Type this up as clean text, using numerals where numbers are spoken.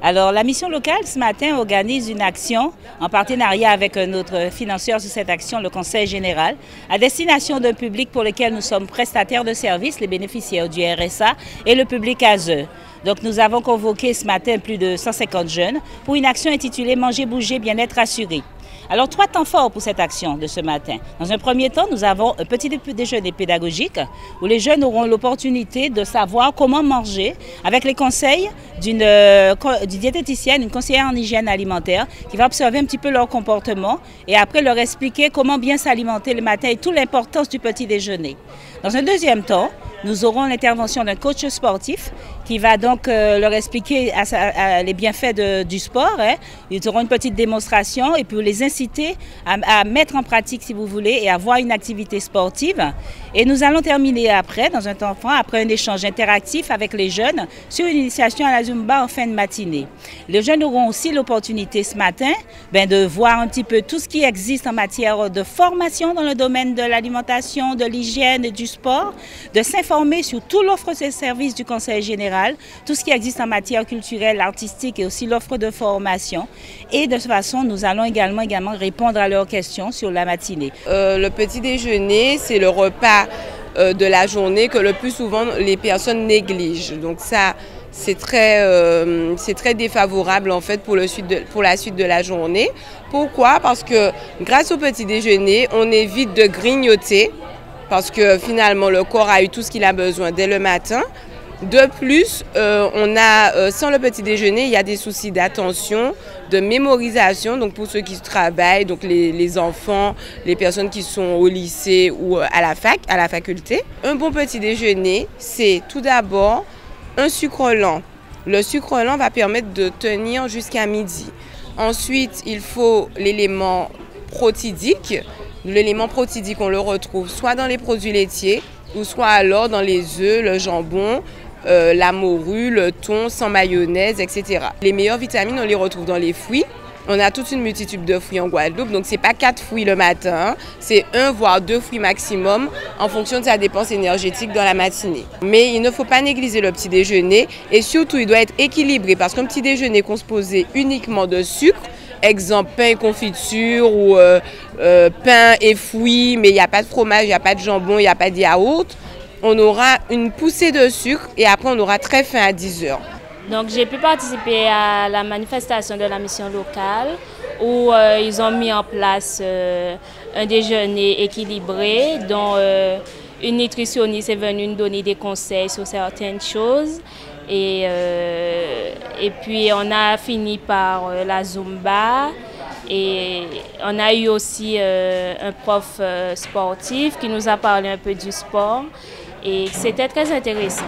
Alors, la mission locale, ce matin, organise une action en partenariat avec notre financeur sur cette action, le Conseil général, à destination d'un public pour lequel nous sommes prestataires de services, les bénéficiaires du RSA et le public ASE. Donc, nous avons convoqué ce matin plus de 150 jeunes pour une action intitulée « Manger, bouger, bien-être assuré ». Alors, 3 temps forts pour cette action de ce matin. Dans un premier temps, nous avons un petit déjeuner pédagogique où les jeunes auront l'opportunité de savoir comment manger avec les conseils d'une diététicienne, une conseillère en hygiène alimentaire qui va observer un petit peu leur comportement et après leur expliquer comment bien s'alimenter le matin et toute l'importance du petit déjeuner. Dans un deuxième temps, nous aurons l'intervention d'un coach sportif qui va donc leur expliquer les bienfaits du sport. Ils auront une petite démonstration et puis les inciter à mettre en pratique, si vous voulez, et à avoir une activité sportive. Et nous allons terminer après, dans un temps franc, après un échange interactif avec les jeunes sur une initiation à la Zumba en fin de matinée. Les jeunes auront aussi l'opportunité ce matin de voir un petit peu tout ce qui existe en matière de formation dans le domaine de l'alimentation, de l'hygiène et du sport, de s'informer sur toute l'offre de services du Conseil général, tout ce qui existe en matière culturelle, artistique et aussi l'offre de formation. Et de toute façon, nous allons également répondre à leurs questions sur la matinée. Le petit déjeuner, c'est le repas de la journée que le plus souvent les personnes négligent. Donc ça, c'est très défavorable en fait pour la suite de la journée. Pourquoi? Parce que grâce au petit déjeuner, on évite de grignoter parce que finalement le corps a eu tout ce qu'il a besoin dès le matin. De plus, sans le petit déjeuner, il y a des soucis d'attention, de mémorisation. Donc pour ceux qui travaillent, donc les enfants, les personnes qui sont au lycée ou à la faculté. Un bon petit déjeuner, c'est tout d'abord un sucre lent. Le sucre lent va permettre de tenir jusqu'à midi. Ensuite, il faut l'élément protidique. L'élément protidique, on le retrouve soit dans les produits laitiers ou soit alors dans les œufs, le jambon, la morue, le thon sans mayonnaise, etc. Les meilleures vitamines, on les retrouve dans les fruits. On a toute une multitude de fruits en Guadeloupe, donc ce n'est pas 4 fruits le matin, c'est 1 voire 2 fruits maximum en fonction de sa dépense énergétique dans la matinée. Mais il ne faut pas négliger le petit déjeuner et surtout il doit être équilibré parce qu'un petit déjeuner composé uniquement de sucre, exemple pain et confiture ou pain et fruits, mais il n'y a pas de fromage, il n'y a pas de jambon, il n'y a pas de yaourt, on aura une poussée de sucre et après on aura très faim à 10 h. Donc j'ai pu participer à la manifestation de la mission locale où ils ont mis en place un déjeuner équilibré dont une nutritionniste est venue nous donner des conseils sur certaines choses. Et puis on a fini par la Zumba et on a eu aussi un prof sportif qui nous a parlé un peu du sport et c'était très intéressant.